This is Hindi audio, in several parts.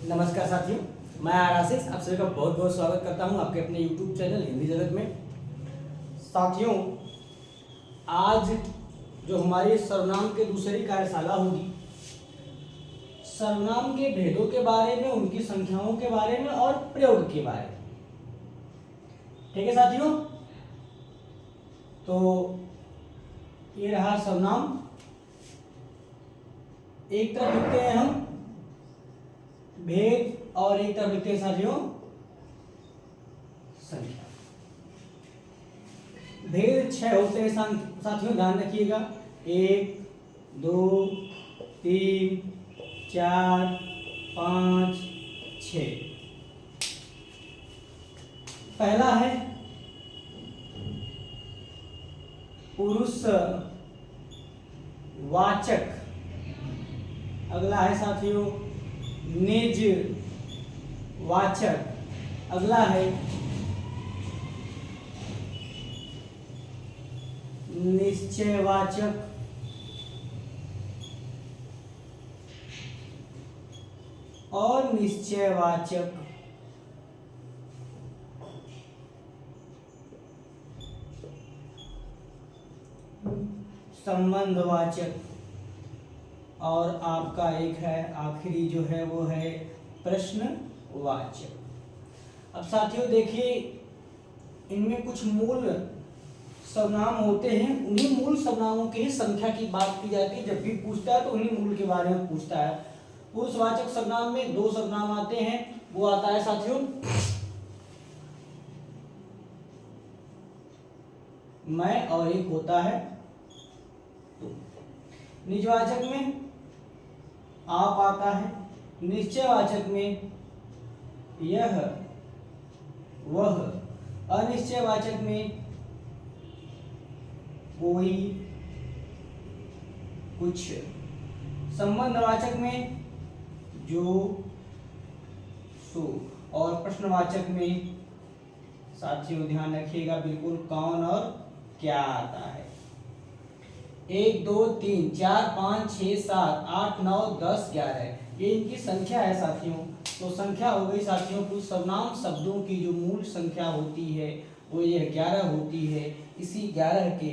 नमस्कार साथियों, मैं आशीष आप सभी का बहुत बहुत स्वागत करता हूं आपके अपने YouTube चैनल हिंदी जगत में। साथियों, आज जो हमारी सर्वनाम के दूसरी कार्यशाला होगी, सर्वनाम के भेदों के बारे में, उनकी संख्याओं के बारे में और प्रयोग के बारे में। ठीक है साथियों, तो ये रहा सर्वनाम। एक तरफ लिखते हैं हम भेद और एक तरफ लिखते हैं साथियों संख्या। भेद 6 होते हैं साथियों, ध्यान रखिएगा। 1 2 3 4 5 6। पहला है पुरुष वाचक, अगला है साथियों निज वाचक, अगला है निश्चयवाचक, और निश्चयवाचक। संबंधवाचक, और आपका एक है आखिरी जो है वो है प्रश्नवाचक। अब साथियों देखिए, इनमें कुछ मूल सर्वनाम होते हैं, उन्हीं मूल सर्वनामों की ही संख्या की बात की जाती है। जब भी पूछता है तो उन्हीं मूल के बारे में पूछता है। पुरुषवाचक सर्वनाम में 2 सर्वनाम आते हैं, वो आता है साथियों मैं, और एक होता है तुम। निजवाचक में आप आता है, निश्चयवाचक में यह वह, अनिश्चयवाचक में कोई कुछ, संबंधवाचक में जो सो, और प्रश्नवाचक में साथियों ध्यान रखिएगा बिल्कुल कौन और क्या आता है। 1 2 3 4 5 6 7 8 9 10 11, ये इनकी संख्या है साथियों। तो संख्या हो गई साथियों, कुछ सर्वनाम शब्दों की जो मूल संख्या होती है वो ये 11 होती है। इसी 11 के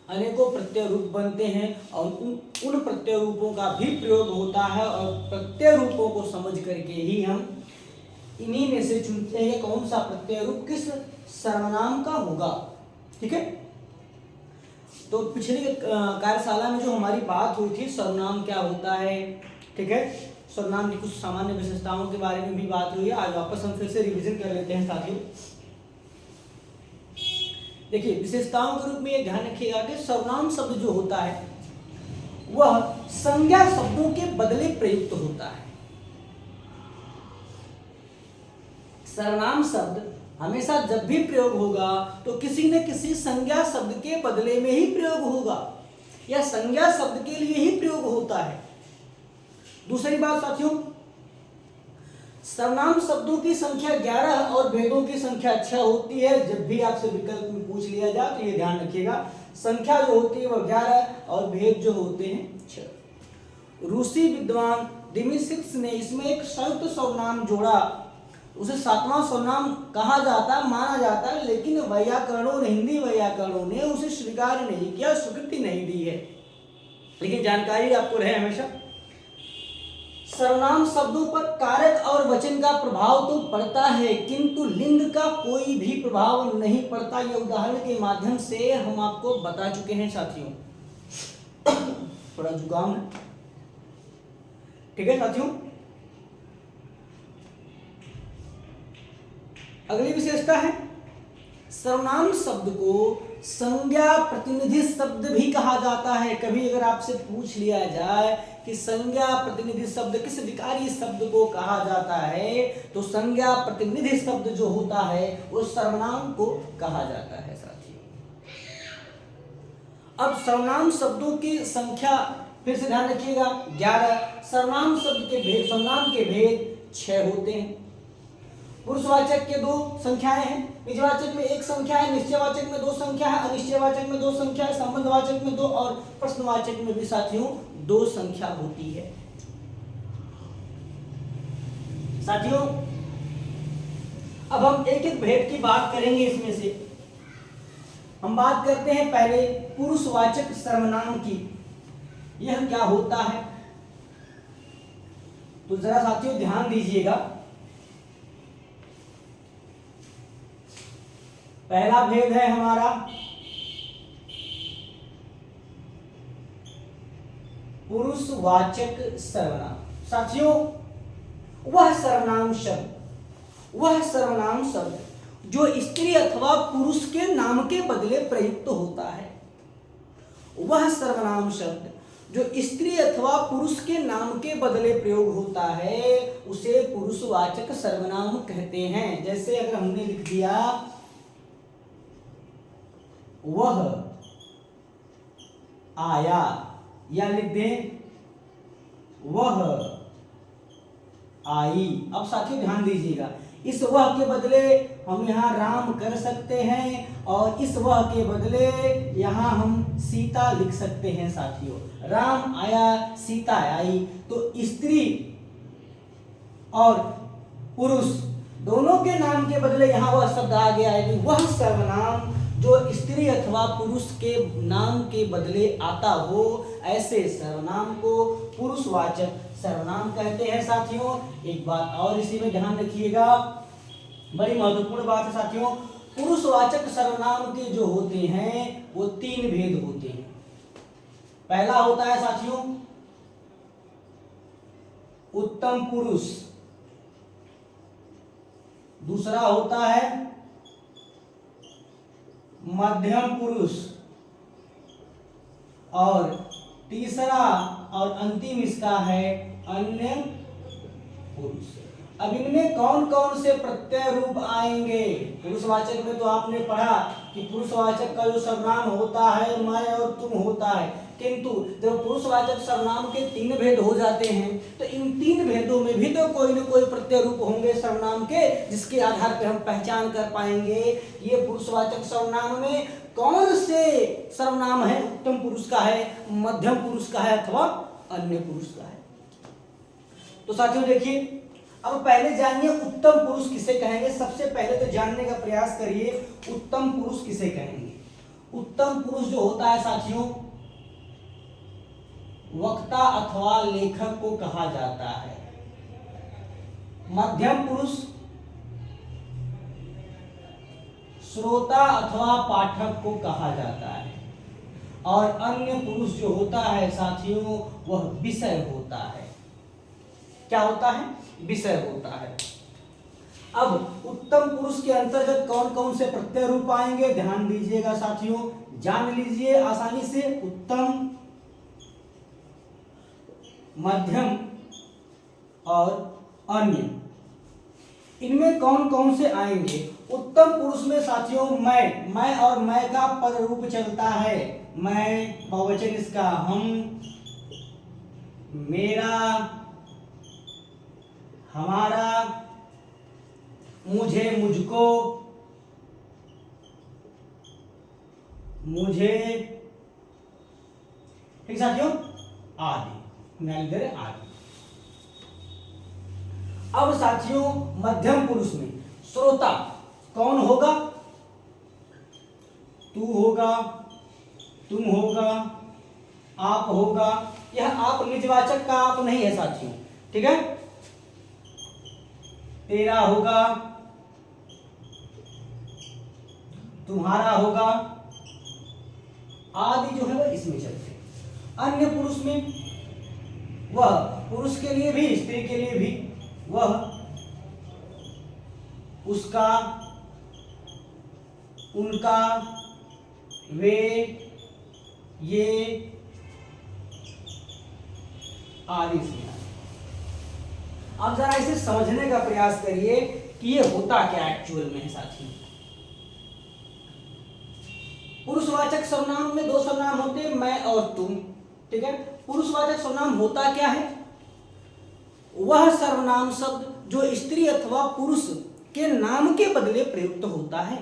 अनेकों प्रत्यय रूप बनते हैं और उन प्रत्यय रूपों का भी प्रयोग होता है, और प्रत्यय रूपों को समझ करके ही हम इन्हीं में से चुनते हैं कौन सा प्रत्यय रूप किस सर्वनाम का होगा। ठीक है, तो पिछली कार्यशाला में जो हमारी बात हुई थी सर्वनाम क्या होता है, ठीक है, सर्वनाम की कुछ सामान्य विशेषताओं के बारे में भी बात हुई है। आज वापस हम फिर से रिवीजन कर लेते हैं साथियों। देखिए, विशेषताओं के रूप में ये ध्यान रखिएगा कि सर्वनाम शब्द जो होता है वह संज्ञा शब्दों के बदले प्रयुक्त होता है। सर्वनाम शब्द हमेशा जब भी प्रयोग होगा तो किसी न किसी संज्ञा शब्द के बदले में ही प्रयोग होगा, या संज्ञा शब्द के लिए ही प्रयोग होता है। दूसरी बात साथियों, सर्वनाम शब्दों की संख्या 11 और भेदों की संख्या 6 होती है। जब भी आपसे विकल्प में पूछ लिया जाए तो ये ध्यान रखिएगा, संख्या जो होती है वह 11 और भेद जो होते हैं 6। रूसी विद्वान डिमिसिक्स ने इसमें एक संयुक्त सर्वनाम जोड़ा, उसे 7वां सर्वनाम कहा जाता है, माना जाता है, लेकिन वैयाकरणों ने, हिंदी वैयाकरणों ने उसे स्वीकार नहीं किया, स्वीकृति नहीं दी है। लेकिन जानकारी आपको रहे हमेशा, सर्वनाम शब्दों पर कारक और वचन का प्रभाव तो पड़ता है, किंतु लिंग का कोई भी प्रभाव नहीं पड़ता। ये उदाहरण के माध्यम से हम आपको बता चुके हैं साथियों। थोड़ा जुकाम है, ठीक है साथियों। अगली विशेषता है, सर्वनाम शब्द को संज्ञा प्रतिनिधि शब्द भी कहा जाता है। कभी अगर आपसे पूछ लिया जाए कि संज्ञा प्रतिनिधि शब्द किस विकारी शब्द को कहा जाता है, तो संज्ञा प्रतिनिधि शब्द जो होता है वो सर्वनाम को कहा जाता है साथियों। अब सर्वनाम शब्दों की संख्या फिर से ध्यान रखिएगा 11। सर्वनाम शब्द के भेद, सर्वनाम के भेद 6 होते हैं। पुरुषवाचक के 2 संख्याएं हैं, निजवाचक में 1 संख्या है, निश्चयवाचक में 2 संख्या है, अनिश्चयवाचक में 2 संख्या है, संबंधवाचक में 2 और प्रश्नवाचक में भी साथियों 2 संख्या होती है। साथियों अब हम एक एक भेद की बात करेंगे। इसमें से हम बात करते हैं पहले पुरुषवाचक सर्वनाम की। यह क्या होता है, तो जरा साथियों ध्यान दीजिएगा। पहला भेद है हमारा पुरुषवाचक सर्वनाम। साथियों वह सर्वनाम शब्द जो स्त्री अथवा पुरुष के नाम के बदले प्रयुक्त होता है। वह सर्वनाम शब्द जो स्त्री अथवा पुरुष के नाम के बदले प्रयोग होता है उसे पुरुषवाचक सर्वनाम कहते हैं। जैसे अगर हमने लिख दिया वह आया, या लिख दें वह आई। अब साथियों ध्यान दीजिएगा, इस वह के बदले हम यहाँ राम कर सकते हैं और इस वह के बदले यहाँ हम सीता लिख सकते हैं। साथियों राम आया, सीता आई, तो स्त्री और पुरुष दोनों के नाम के बदले यहाँ वह शब्द आ गया है। वह सर्वनाम जो स्त्री अथवा पुरुष के नाम के बदले आता हो, ऐसे सर्वनाम को पुरुषवाचक सर्वनाम कहते हैं। साथियों एक बात और इसी में ध्यान रखिएगा, बड़ी महत्वपूर्ण बात है साथियों। पुरुषवाचक सर्वनाम के जो होते हैं वो तीन भेद होते हैं। पहला होता है साथियों उत्तम पुरुष, दूसरा होता है मध्यम पुरुष, और तीसरा और अंतिम इसका है अन्य पुरुष। अब इनमें कौन कौन से प्रत्यय रूप आएंगे? पुरुषवाचक में तो आपने पढ़ा कि पुरुषवाचक का जो सर्वनाम होता है मैं और तुम होता है, किंतु जब पुरुषवाचक सर्वनाम के तीन भेद हो जाते हैं तो इन तीन भेदों में भी तो कोई न कोई प्रत्यय रूप होंगे सर्वनाम के, जिसके आधार पर हम पहचान कर पाएंगे ये पुरुषवाचक सर्वनाम में कौन से सर्वनाम है, उत्तम पुरुष का है, मध्यम पुरुष का है अथवा अन्य पुरुष का है। तो साथियों देखिए, अब पहले जानिए उत्तम पुरुष किसे कहेंगे। सबसे पहले तो जानने का प्रयास करिए उत्तम पुरुष किसे कहेंगे। उत्तम पुरुष जो होता है साथियों वक्ता अथवा लेखक को कहा जाता है। मध्यम पुरुष श्रोता अथवा पाठक को कहा जाता है, और अन्य पुरुष जो होता है साथियों वह विषय होता है। क्या होता है? विषय होता है। अब उत्तम पुरुष के अंतर्गत कौन कौन से प्रत्यय रूप आएंगे ध्यान दीजिएगा साथियों, जान लीजिए आसानी से। उत्तम, मध्यम और अन्य, इनमें कौन कौन से आएंगे? उत्तम पुरुष में साथियों मैं और मैं का पर रूप चलता है। मैं बहुवचन इसका हम, मेरा, हमारा, मुझे, मुझको, मुझे, ठीक साथियों, आदि, आदि। अब साथियों मध्यम पुरुष में श्रोता कौन होगा? तू होगा, तुम होगा, आप होगा। यह आप निजवाचक का आप नहीं है साथियों, ठीक है। तेरा होगा, तुम्हारा होगा, आदि जो है वह इसमें चलते हैं। अन्य पुरुष में वह पुरुष के लिए भी स्त्री के लिए भी वह, उसका, उनका, वे, ये आदि से। अब जरा इसे समझने का प्रयास करिए कि ये होता क्या एक्चुअल में है साथियों। पुरुषवाचक सर्वनाम में दो सर्वनाम होते हैं, मैं और तुम, ठीक है। पुरुषवाचक सर्वनाम होता क्या है? वह सर्वनाम शब्द जो स्त्री अथवा पुरुष के नाम के बदले प्रयुक्त होता है।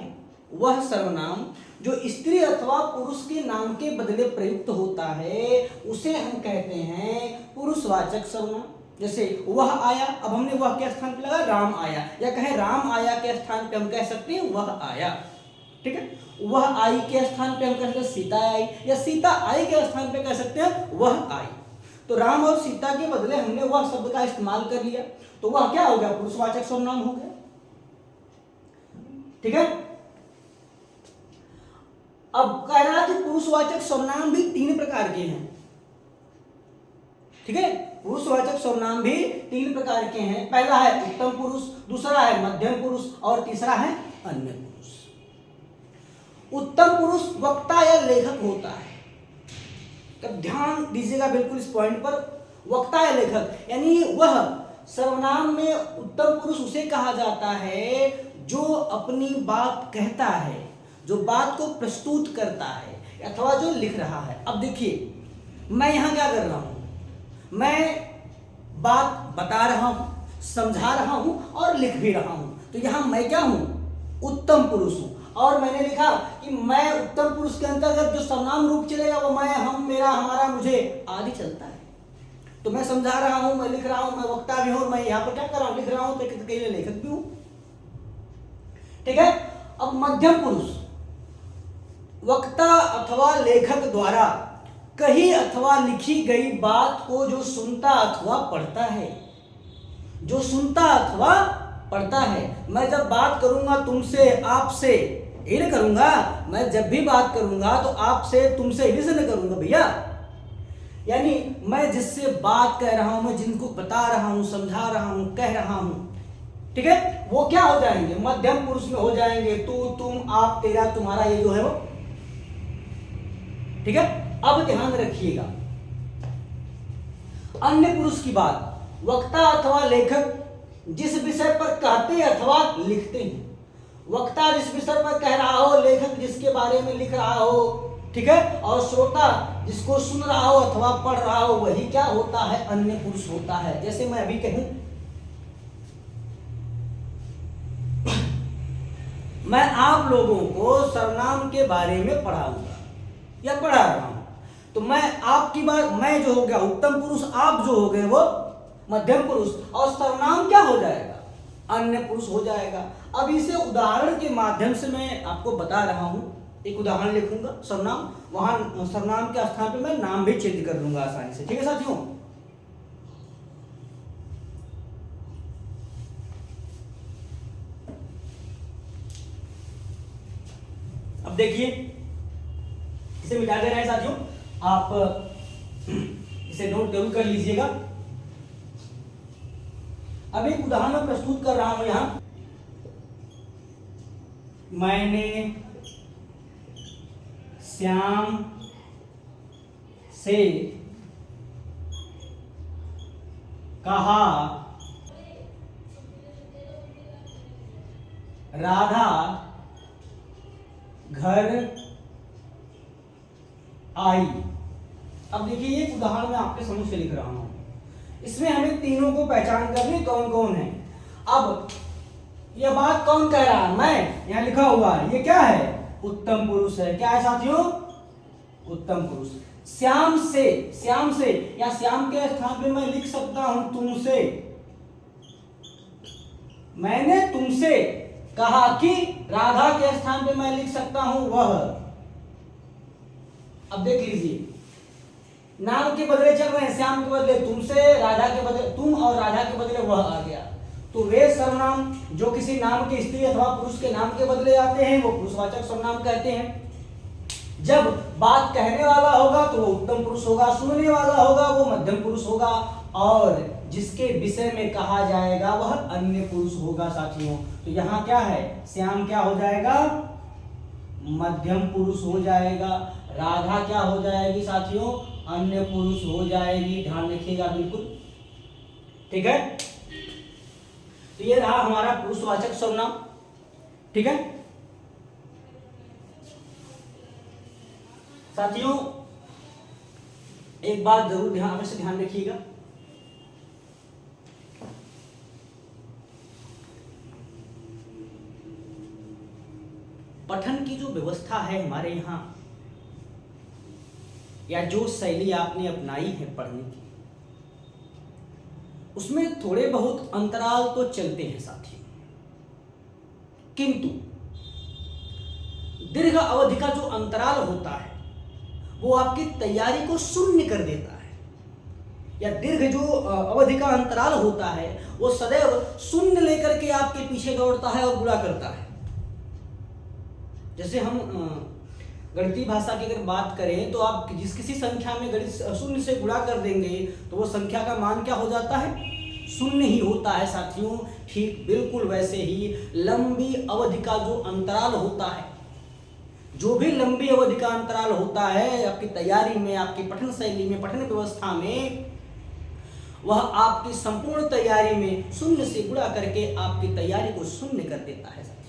वह सर्वनाम जो स्त्री अथवा पुरुष के नाम के बदले प्रयुक्त होता है उसे हम कहते हैं पुरुषवाचक सर्वनाम। जैसे वह आया, अब हमने वह के स्थान पे लगा राम आया, या कहें राम आया के स्थान पे हम कह सकते हैं वह आया। ठीक है, वह आई के स्थान पे हम कह सकते हैं सीता आई, या सीता आई के स्थान पे कह सकते हैं वह आई। तो राम और सीता के बदले हमने वह शब्द का इस्तेमाल कर लिया, तो वह क्या हो गया, पुरुषवाचक सर्वनाम हो गया। ठीक है, अब कह रहा कि पुरुषवाचक सर्वनाम भी 3 प्रकार के हैं। ठीक है, पुरुषवाचक सर्वनाम भी 3 प्रकार के हैं। पहला है उत्तम पुरुष, दूसरा है मध्यम पुरुष और तीसरा है अन्य पुरुष। उत्तम पुरुष वक्ता या लेखक होता है। तब ध्यान दीजिएगा बिल्कुल इस पॉइंट पर, वक्ता या लेखक, यानी वह सर्वनाम में उत्तम पुरुष उसे कहा जाता है जो अपनी बात कहता है, जो बात को प्रस्तुत करता है अथवा जो लिख रहा है। अब देखिए, मैं यहां क्या कर रहा हूं, मैं बात बता रहा हूं, समझा रहा हूं और लिख भी रहा हूं, तो यहां मैं क्या हूं, उत्तम पुरुष हूं। और मैंने लिखा कि मैं उत्तम पुरुष के अंतर्गत जो सर्वनाम रूप चलेगा वो मैं, हम, मेरा, हमारा, मुझे आदि चलता है। तो मैं समझा रहा हूं, मैं लिख रहा हूं, मैं वक्ता भी हूं, मैं यहां पर क्या कर रहा हूं, लिख रहा हूं, तो कई लेखक भी हूं। ठीक है, अब मध्यम पुरुष वक्ता अथवा लेखक द्वारा कही अथवा लिखी गई बात को जो सुनता अथवा पढ़ता है, जो सुनता अथवा पढ़ता है। मैं जब बात करूंगा तुमसे, आपसे, ये नहीं करूंगा, मैं जब भी बात करूंगा तो आपसे, तुमसे ये से नहीं करूंगा भैया। यानी मैं जिससे बात कह रहा हूं, मैं जिनको बता रहा हूं, समझा रहा हूं, कह रहा हूं, ठीक है, वो क्या हो जाएंगे, मध्यम पुरुष में हो जाएंगे। तू, तुम, आप, तेरा, तुम्हारा, ये जो है वो। ठीक है, अब ध्यान रखिएगा, अन्य पुरुष की बात, वक्ता अथवा लेखक जिस विषय पर कहते अथवा लिखते हैं, वक्ता जिस विषय पर कह रहा हो, लेखक जिसके बारे में लिख रहा हो, ठीक है, और श्रोता जिसको सुन रहा हो अथवा पढ़ रहा हो, वही क्या होता है, अन्य पुरुष होता है। जैसे मैं अभी कहूं, मैं आप लोगों को सर्वनाम के बारे में पढ़ाऊंगा या पढ़ा रहा हूं, तो मैं आपकी बात, मैं जो हो गया उत्तम पुरुष, आप जो हो गए वो मध्यम पुरुष, और सर्वनाम क्या हो जाएगा, अन्य पुरुष हो जाएगा। अब इसे उदाहरण के माध्यम से मैं आपको बता रहा हूं। एक उदाहरण लिखूंगा सर्वनाम, वहां सर्वनाम के स्थान पे मैं नाम भी चेंज कर लूंगा आसानी से। ठीक है साथियों, अब देखिए, इसे मिटा दे रहे हैं साथियों, आप इसे नोट जरूर कर लीजिएगा। अब एक उदाहरण मैं प्रस्तुत कर रहा हूं यहां, मैंने श्याम से कहा राधा घर आई। अब देखिए, ये उदाहरण मैं आपके समझ से लिख रहा हूं, इसमें हमें तीनों को पहचान करनी कौन कौन है। अब यह बात कौन कह रहा है, मैं, यहां लिखा हुआ है, ये क्या है, उत्तम पुरुष है। क्या है साथियों, उत्तम पुरुष। श्याम से, श्याम से, या श्याम के स्थान पे मैं लिख सकता हूं तुमसे, मैंने तुमसे कहा कि राधा के स्थान पे मैं लिख सकता हूं वह। अब देख लीजिए, नाम के बदले चल रहे हैं, श्याम के बदले तुमसे, राधा के बदले तुम, और राधा के बदले वह आ गया। तो वे सर्वनाम जो किसी नाम के स्त्री अथवा पुरुष के नाम के बदले आते हैं वो पुरुषवाचक सर्वनाम कहते हैं। जब बात कहने वाला होगा तो वो उत्तम पुरुष होगा, सुनने वाला होगा वो मध्यम पुरुष होगा, और जिसके विषय में कहा जाएगा वह अन्य पुरुष होगा साथियों। तो यहाँ क्या है, श्याम क्या हो जाएगा, मध्यम पुरुष हो जाएगा, राधा क्या हो जाएगी साथियों, अन्य पुरुष हो जाएगी। ध्यान रखिएगा बिल्कुल, ठीक है। तो ये रहा हमारा पुरुषवाचक सर्वनाम, ठीक है साथियों। एक बात जरूर अवश्य ध्यान रखिएगा, पठन की जो व्यवस्था है हमारे यहाँ, या जो शैली आपने अपनाई है पढ़ने की, उसमें थोड़े बहुत अंतराल तो चलते हैं साथियों, किंतु दीर्घ अवधि का जो अंतराल होता है वो आपकी तैयारी को शून्य कर देता है, या दीर्घ जो अवधि का अंतराल होता है वो सदैव शून्य लेकर के आपके पीछे दौड़ता है और गुणा करता है। जैसे हम गणितीय भाषा की अगर बात करें तो आप जिस किसी संख्या में गणित शून्य से गुणा कर देंगे तो वो संख्या का मान क्या हो जाता है, शून्य ही होता है साथियों। ठीक बिल्कुल वैसे ही लंबी अवधि का जो अंतराल होता है, जो भी लंबी अवधि का अंतराल होता है आपकी तैयारी में, आपकी पठन शैली में, पठन व्यवस्था में, वह आपकी संपूर्ण तैयारी में शून्य से गुणा करके आपकी तैयारी को शून्य कर देता है साथियों।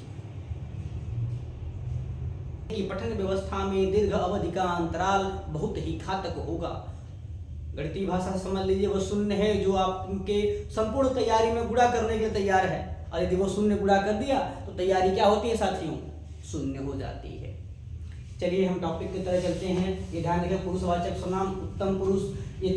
कि पठन व्यवस्था में दीर्घ अवधि का अंतराल बहुत ही घातक होगा। गणितीय भाषा से समझ लीजिए वो शून्य है जो आपके संपूर्ण तैयारी में गुणा करने के लिए तैयार है, और यदि वो शून्य गुणा कर दिया तो तैयारी क्या होती है साथियों, शून्य हो जाती है। चलिए हम टॉपिक की तरह चलते हैं। ये ध्यान रखें, पुरुषवाचक सर्वनाम उत्तम पुरुष ये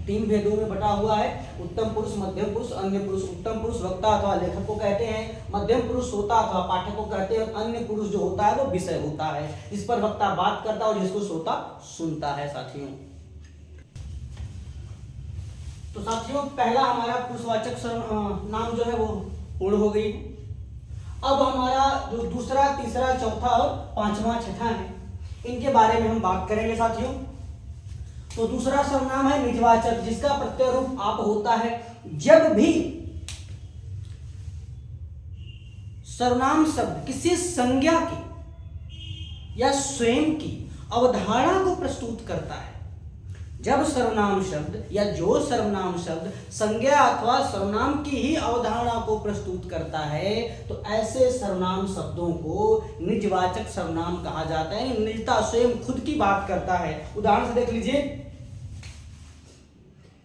तीन भेदों में बटा हुआ है। उत्तम पुरुष, मध्यम पुरुष, अन्य पुरुष। उत्तम पुरुष वक्ता अथवा लेखक को कहते हैं, मध्यम पुरुष श्रोता अथवा पाठक को कहते हैं, और अन्य पुरुष जो होता है वो विषय होता है, जिस पर वक्ता बात करता है और जिसको श्रोता सुनता है साथियों। तो साथियों पहला हमारा पुरुषवाचक सर्वनाम जो है वो पूर्ण हो गई। अब हमारा जो दूसरा, तीसरा, चौथा और पांचवा, छठा है, इनके बारे में हम बात करेंगे साथियों। तो दूसरा सर्वनाम है निजवाचक, जिसका प्रत्यय रूप आप होता है। जब भी सर्वनाम शब्द किसी संज्ञा की या स्वयं की अवधारणा को प्रस्तुत करता है, जब सर्वनाम शब्द या जो सर्वनाम शब्द संज्ञा अथवा सर्वनाम की ही अवधारणा को प्रस्तुत करता है तो ऐसे सर्वनाम शब्दों को निजवाचक सर्वनाम कहा जाता है। निजता स्वयं खुद की बात करता है। उदाहरण से देख लीजिए,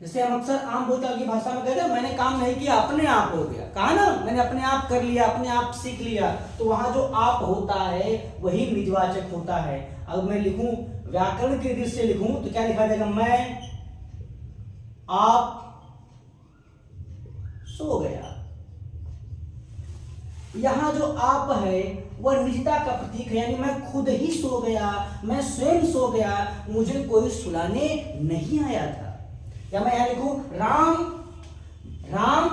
जैसे हम अक्सर आम बोलचाल की भाषा में कहते हैं मैंने काम नहीं किया, अपने आप हो गया। कहा ना, मैंने अपने आप कर लिया, अपने आप सीख लिया। तो वहां जो आप होता है वही निजवाचक होता है। अब मैं लिखूं, व्याकरण की दृष्टि से लिखूं तो क्या लिखा जाएगा, मैं आप सो गया। यहां जो आप है वह निजता का प्रतीक है, यानी मैं खुद ही सो गया, मैं स्वयं सो गया, मुझे कोई सुलाने नहीं आया था। या मैं यहां लिखूं, राम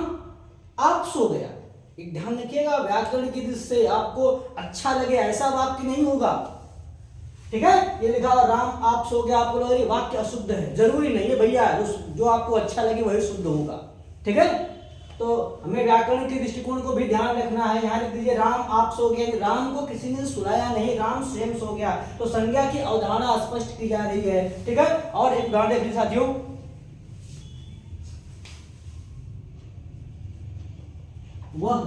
आप सो गया। एक ध्यान रखिएगा, व्याकरण की दृष्टि से आपको अच्छा लगे ऐसा वाक्य नहीं होगा, ठीक है। ये लिखा राम आप सो गया, आपको लगे वाक्य अशुद्ध है, जरूरी नहीं है भैया, जो आपको अच्छा लगे वही शुद्ध होगा, ठीक है। तो हमें व्याकरण के दृष्टिकोण को भी ध्यान रखना है। यहाँ लिख दीजिए राम आप सो गए, राम को किसी ने सुलाया नहीं, राम स्वयं सो गया। तो संज्ञा की अवधारणा स्पष्ट की जा रही है, ठीक है। और एक उदाहरण देख लीजिए साथियों, वह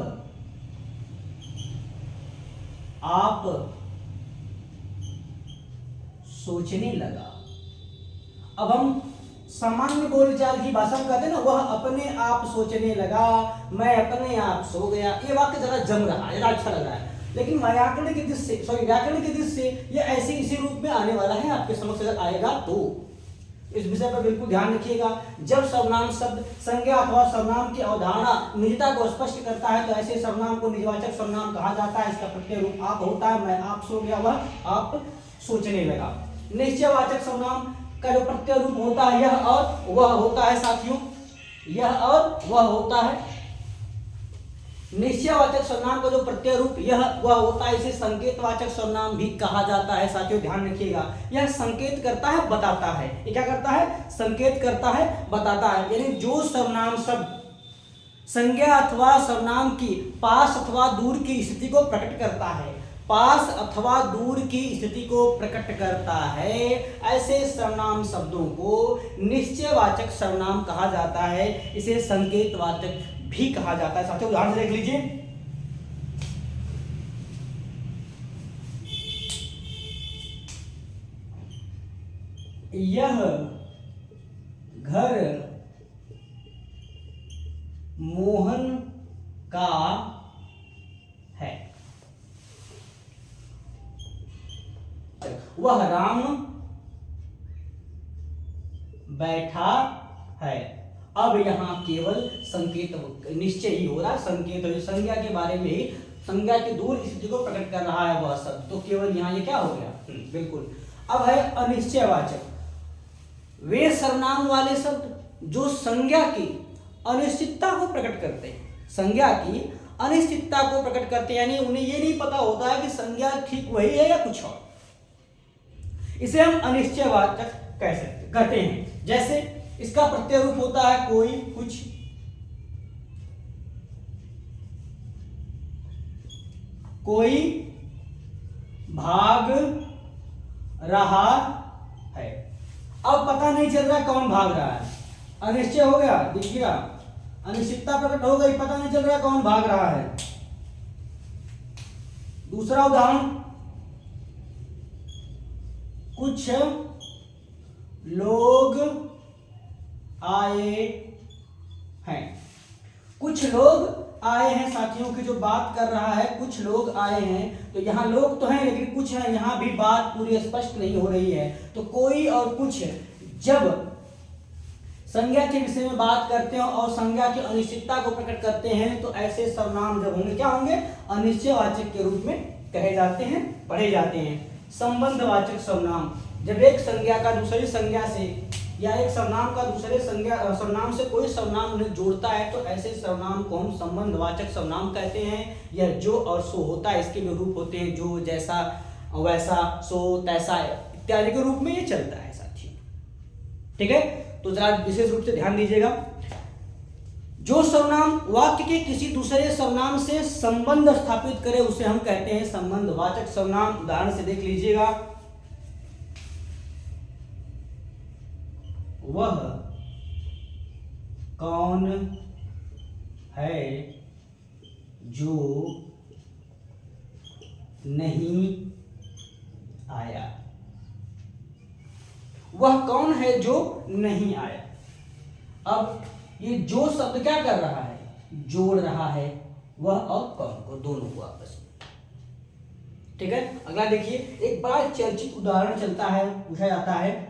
आप सोचने लगा। अब हम सामान्य बोलचाल की भाषा में कहते हैं ना, वह अपने आप सोचने लगा, मैं अपने आप सो गया। ये वाक्य जरा जम रहा है, जरा अच्छा लग रहा है, लेकिन व्याकरण की दृष्टि से ये ऐसे इसी रूप में आने वाला है, आपके समक्ष अगर आएगा तो इस विषय पर बिल्कुल ध्यान रखिएगा। जब सर्वनाम शब्द संज्ञा अथवा सर्वनाम की अवधारणा निजता को स्पष्ट करता है तो ऐसे सर्वनाम को निजवाचक सर्वनाम कहा जाता है। इसका प्रत्यय रूप आप होता है, मैं आप सो गया, वह आप सोचने लगा। निश्चयवाचक सर्वनाम का जो प्रत्यय रूप होता है यह और वह होता है साथियों, यह और वह होता है। निश्चयवाचक सर्वनाम का जो प्रत्यय रूप यह वह होता है, इसे संकेतवाचक सर्वनाम भी कहा जाता है साथियों। ध्यान रखिएगा, यह संकेत करता है, बताता है। ये क्या करता है, संकेत करता है, बताता है। यानी जो सर्वनाम शब्द संज्ञा अथवा सर्वनाम की पास अथवा दूर की स्थिति को प्रकट करता है, पास अथवा दूर की स्थिति को प्रकट करता है, ऐसे सर्वनाम शब्दों को निश्चयवाचक सर्वनाम कहा जाता है। इसे संकेतवाचक भी कहा जाता है साथियों। उदाहरण से देख लीजिए, यह घर मोहन का है, वह राम बैठा है। अब यहाँ केवल संकेत निश्चय ही हो रहा है, संकेत संज्ञा के बारे में ही, संज्ञा की दूर स्थिति को प्रकट कर रहा है वह शब्द, तो केवल यहाँ ये क्या हो गया, बिल्कुल। अब है अनिश्चयवाचक, वे सर्वनाम वाले शब्द जो संज्ञा की अनिश्चितता को प्रकट करते हैं, संज्ञा की अनिश्चितता को प्रकट करते हैं, यानी उन्हें ये नहीं पता होता है कि संज्ञा ठीक वही है या कुछ और, इसे हम अनिश्चयवाचक कहते हैं। जैसे इसका प्रत्यय रूप होता है कोई, कुछ, कोई भाग रहा है। अब पता नहीं चल रहा कौन भाग रहा है, अनिश्चय हो गया, देखिएगा अनिश्चितता प्रकट हो गई, पता नहीं चल रहा कौन भाग रहा है। दूसरा उदाहरण, कुछ लोग आए हैं, कुछ लोग आए हैं साथियों की जो बात कर रहा है, कुछ लोग आए हैं, तो यहाँ लोग तो हैं लेकिन कुछ है, यहाँ भी बात पूरी स्पष्ट नहीं हो रही है। तो कोई और कुछ जब संज्ञा के विषय में बात करते हैं और संज्ञा की अनिश्चितता को प्रकट करते हैं, तो ऐसे सर्वनाम जब होंगे क्या होंगे, अनिश्चयवाचक के रूप में कहे जाते हैं, पढ़े जाते हैं। संबंधवाचक सर्वनाम, जब एक संज्ञा का दूसरी संज्ञा से या एक सर्वनाम का दूसरे सर्वनाम से कोई सर्वनाम उन्हें जोड़ता है, तो ऐसे सर्वनाम को हम संबंधवाचक सर्वनाम कहते हैं। यह जो और सो होता है, इसके भी रूप होते हैं, जो, जैसा, वैसा, सो, तैसा इत्यादि के रूप में ये चलता है साथियों, ठीक है। तो जरा विशेष रूप से ध्यान दीजिएगा, जो सर्वनाम वाक्य के किसी दूसरे सर्वनाम से संबंध स्थापित करे उसे हम कहते हैं संबंधवाचक सर्वनाम। उदाहरण से देख लीजिएगा, वह कौन है जो नहीं आया, वह कौन है जो नहीं आया। अब ये जो शब्द क्या कर रहा है, जोड़ रहा है वह और कौन को, दोनों को आपस में, ठीक है। अगला देखिए, एक बड़ा चर्चित उदाहरण चलता है, पूछा जाता है,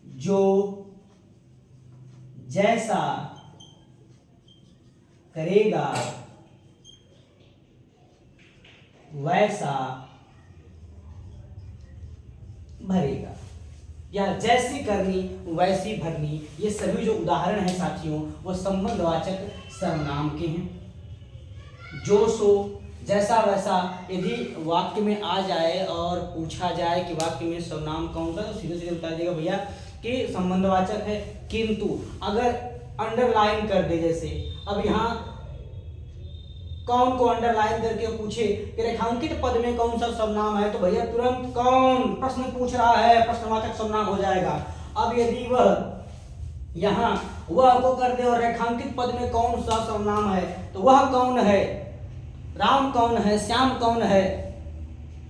जो जैसा करेगा वैसा भरेगा, या जैसी करनी वैसी भरनी, ये सभी जो उदाहरण हैं साथियों वो संबंधवाचक सर्वनाम के हैं। जो, सो, जैसा, वैसा यदि वाक्य में आ जाए और पूछा जाए कि वाक्य में सर्वनाम कौन सा, तो सीधे सीधे बता देगा भैया कि संबंधवाचक है। किंतु अगर अंडरलाइन कर दे, जैसे अब यहाँ कौन को अंडरलाइन करके पूछे कि रेखांकित पद में कौन सा सर्वनाम है, तो भैया तुरंत कौन प्रश्न पूछ रहा है, प्रश्नवाचक सर्वनाम हो जाएगा। अब यदि वह यहाँ वह को कर दे और रेखांकित पद में कौन सा सर्वनाम है, तो वह कौन है, राम कौन है, श्याम कौन है,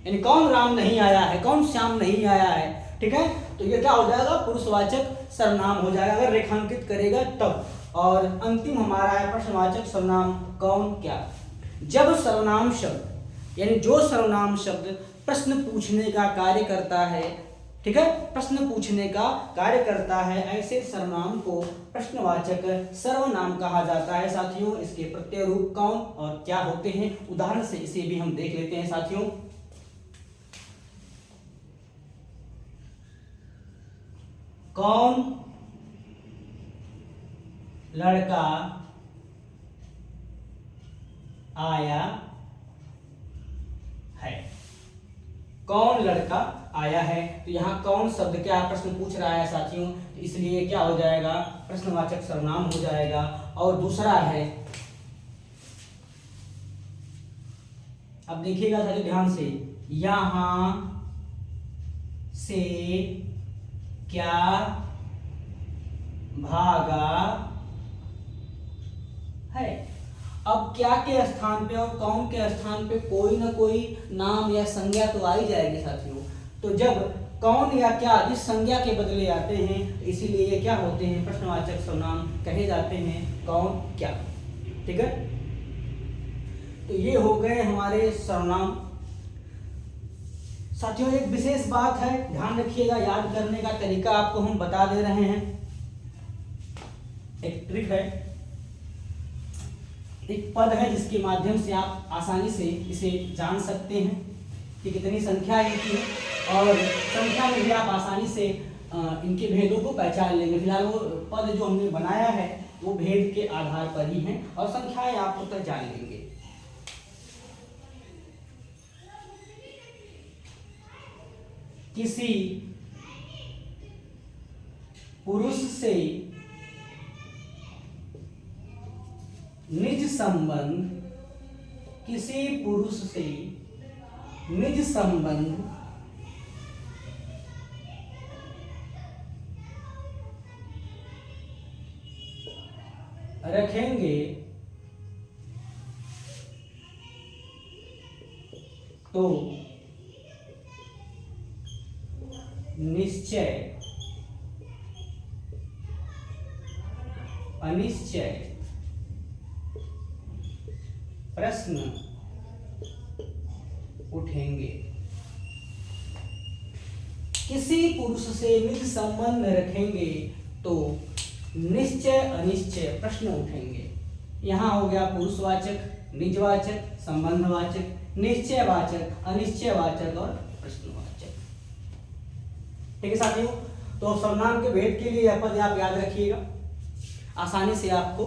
यानी कौन राम नहीं आया है, कौन श्याम नहीं आया है, ठीक है। तो ये क्या हो जाएगा, पुरुषवाचक सर्वनाम हो जाएगा अगर रेखांकित करेगा तब। और अंतिम हमारा है प्रश्नवाचक सर्वनाम, कौन, क्या। जब सर्वनाम शब्द, यानी जो सर्वनाम शब्द प्रश्न पूछने का कार्य करता है, ठीक है, प्रश्न पूछने का कार्य करता है, ऐसे सर्वनाम को प्रश्नवाचक सर्वनाम कहा जाता है साथियों। इसके प्रत्यय रूप कौन और क्या होते हैं, उदाहरण से इसे भी हम देख लेते हैं साथियों। कौन लड़का आया है, कौन लड़का आया है, तो यहाँ कौन शब्द क्या प्रश्न पूछ रहा है साथियों, तो इसलिए क्या हो जाएगा, प्रश्नवाचक सर्वनाम हो जाएगा। और दूसरा है, अब देखिएगा साथियों ध्यान से, यहां से क्या भागा है। अब क्या के स्थान पे और कौन के स्थान पे कोई ना कोई नाम या संज्ञा तो आ ही जाएगी साथियों। तो जब कौन या क्या इस संज्ञा के बदले आते हैं, इसीलिए ये क्या होते हैं, प्रश्नवाचक सर्वनाम कहे जाते हैं, कौन, क्या, ठीक है। तो ये हो गए हमारे सर्वनाम साथियों। एक विशेष बात है, ध्यान रखिएगा, याद करने का तरीका आपको हम बता दे रहे हैं। एक ट्रिक है, एक पद है जिसके माध्यम से आप आसानी से इसे जान सकते हैं कि कितनी संख्या इनकी है, और संख्या में भी आप आसानी से इनके भेदों को पहचान लेंगे। फिलहाल वो पद जो हमने बनाया है वो भेद के आधार पर ही है, और संख्याएं आप उत्तर जान लेंगे। किसी पुरुष से निज संबंध, किसी पुरुष से निज संबंध रखेंगे तो निश्चय अनिश्चय प्रश्न उठेंगे। किसी पुरुष से निज संबंध रखेंगे तो निश्चय अनिश्चय प्रश्न उठेंगे। यहाँ हो गया पुरुषवाचक, निजवाचक, संबंधवाचक, निश्चयवाचक, अनिश्चयवाचक और प्रश्नवाचक। ठीक है साथियों, तो सर्वनाम के भेद के लिए यह पद आप याद रखिएगा, आसानी से आपको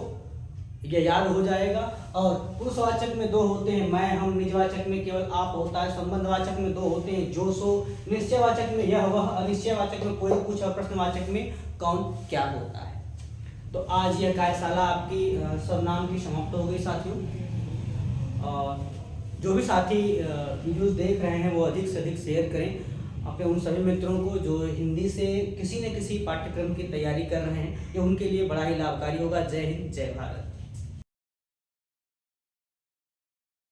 यह याद हो जाएगा। और पुरुषवाचक में दो होते हैं, मैं, हम। निजवाचक में केवल आप होता है। संबंधवाचक में दो होते हैं, जो, सो। निश्चयवाचक में यह वह। अनिश्चयवाचक में कोई कुछ। और प्रश्नवाचक में कौन क्या होता है। तो आज यह कार्यशाला आपकी सर्वनाम की समाप्त हो गई साथियों। और जो भी साथी वीडियोस देख रहे हैं वो अधिक से अधिक शेयर करें अपने उन सभी मित्रों को जो हिंदी से किसी न किसी पाठ्यक्रम की तैयारी कर रहे हैं। ये उनके लिए बड़ा ही लाभकारी होगा। जय हिंद, जय भारत।